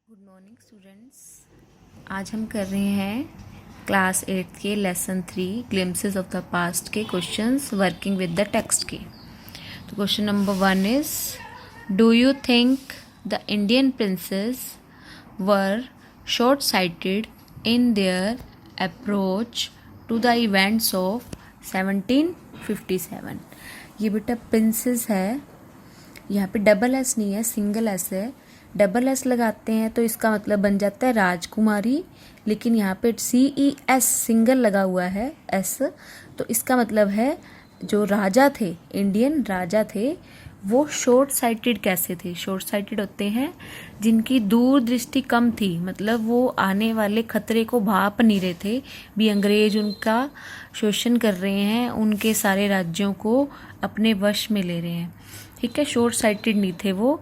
Good morning students. आज हम कर रहे हैं क्लास 8 के lesson 3 glimpses of the past के questions working with the text के। तो question number 1 is, do you think the Indian princes were short sighted in their approach to the events of 1757। ये बेटा प्रिंसेस है, यहाँ पे double S नहीं है, सिंगल एस है। डबल एस लगाते हैं तो इसका मतलब बन जाता है राजकुमारी, लेकिन यहाँ पे CES सिंगल लगा हुआ है एस, तो इसका मतलब है जो राजा थे, इंडियन राजा थे, वो शॉर्ट साइटेड कैसे थे। शॉर्ट साइटेड होते हैं जिनकी दूरदृष्टि कम थी, मतलब वो आने वाले खतरे को भाप नहीं रहे थे भी अंग्रेज उनका शोषण कर रहे हैं, उनके सारे राज्यों को अपने वश में ले रहे हैं। ठीक है, शॉर्ट साइटेड नहीं थे वो।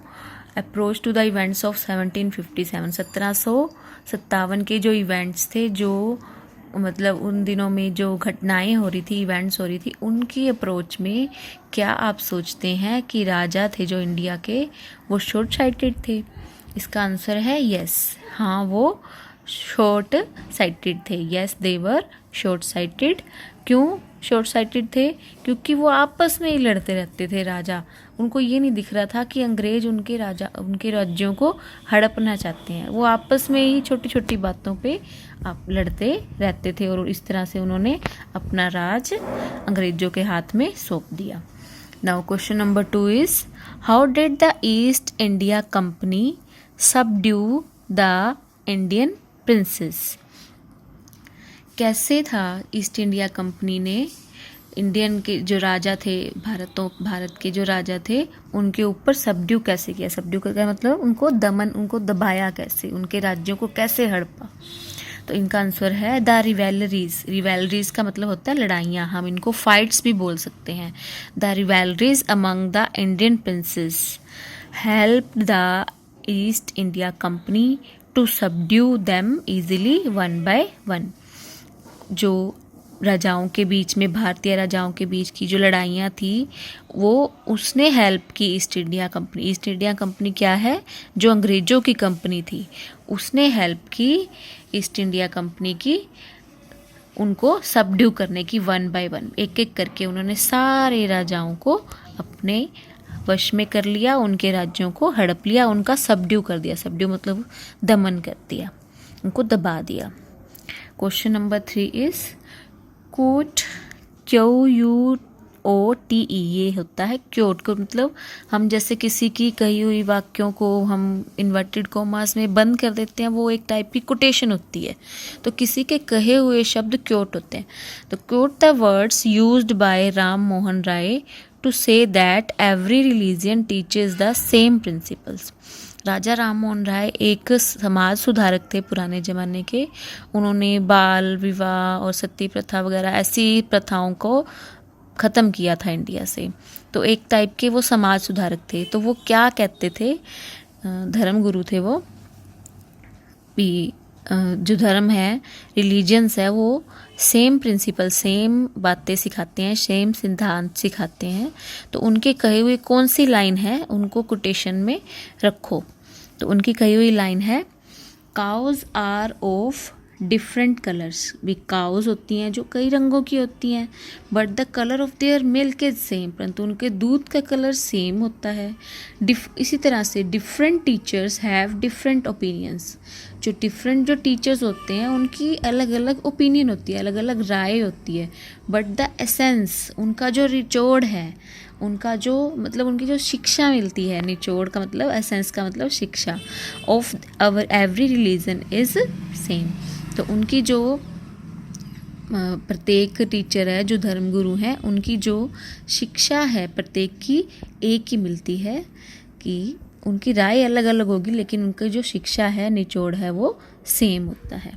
Approach to the events of 1757, 1757 के जो इवेंट्स थे, जो मतलब उन दिनों में जो घटनाएं हो रही थी, इवेंट्स हो रही थी, उनकी अप्रोच में क्या आप सोचते हैं कि राजा थे जो इंडिया के, वो शॉर्ट साइटेड थे? इसका आंसर है यस, हाँ वो शॉर्ट साइटेड थे। Yes they were short cited. क्यों शॉर्ट साइटेड थे? क्योंकि वो आपस में ही लड़ते रहते थे राजा। उनको ये नहीं दिख रहा था कि अंग्रेज उनके राज्यों को हड़पना चाहते हैं। वो आपस में ही छोटी छोटी बातों पे आप लड़ते रहते थे और इस तरह से उन्होंने अपना राज अंग्रेजों के हाथ में सौंप दिया। Now question number 2 is, how did the East India company subdue the Indian princess? कैसे था ईस्ट इंडिया कंपनी ने इंडियन के जो राजा थे, भारत के जो राजा थे, उनके ऊपर सबड्यू कैसे किया? सबड्यू का मतलब उनको दबाया कैसे, उनके राज्यों को कैसे हड़पा? तो इनका आंसर है द रिवेलरीज। रिवेलरीज का मतलब होता है लड़ाइयाँ, हम इनको फाइट्स भी बोल सकते हैं। The rivalries among the Indian princes help the East India company to subdue them easily one by one. जो राजाओं के बीच में, भारतीय राजाओं के बीच की जो लड़ाइयाँ थी, वो उसने हेल्प की east India company. East India company क्या है? जो अंग्रेजों की कंपनी थी, उसने हेल्प की ईस्ट इंडिया कंपनी की, उनको सबड्यू करने की। वन बाय वन, एक एक करके उन्होंने सारे राजाओं को अपने वश में कर लिया, उनके राज्यों को हड़प लिया, उनका सबड्यू कर दिया। सबड्यू मतलब दमन कर दिया, उनको दबा दिया। Question number 3 is, quote QUOTE, ये होता है क्योट को, मतलब हम जैसे किसी की कही हुई वाक्यों को हम इन्वर्टेड कॉमास में बंद कर देते हैं, वो एक टाइप की कोटेशन होती है। तो किसी के कहे हुए शब्द क्योट होते हैं। तो quote the words used by Ram Mohan Roy to say that every religion teaches the same principles. Raja Ram Mohan Roy एक समाज सुधारक थे पुराने ज़माने के। उन्होंने बाल विवाह और सती प्रथा वगैरह ऐसी प्रथाओं को ख़त्म किया था इंडिया से। तो एक टाइप के वो समाज सुधारक थे। तो वो क्या कहते थे, धर्म गुरु थे वो भी। जो धर्म है, रिलीजन्स है, वो सेम प्रिंसिपल, सेम बातें सिखाते हैं, सेम सिद्धांत सिखाते हैं। तो उनके कहे हुए कौन सी लाइन है, उनको कोटेशन में रखो। तो उनकी कही हुई लाइन है, cows are of different colours. भी काउज होती हैं जो कई रंगों की होती हैं, but the colour of their milk is same, परंतु उनके दूध का कलर सेम होता है। इसी तरह से different teachers have different opinions. जो टीचर्स होते हैं उनकी अलग अलग ओपिनियन होती है, अलग अलग राय होती है, बट द एसेंस, उनका जो निचोड़ है, उनका जो मतलब उनकी जो शिक्षा मिलती है, निचोड़ का मतलब, एसेंस का मतलब शिक्षा, of our every religion is same. तो उनकी जो प्रत्येक टीचर है, जो धर्मगुरु हैं, उनकी जो शिक्षा है प्रत्येक की एक ही मिलती है, कि उनकी राय अलग अलग होगी लेकिन उनकी जो शिक्षा है, निचोड़ है, वो सेम होता है।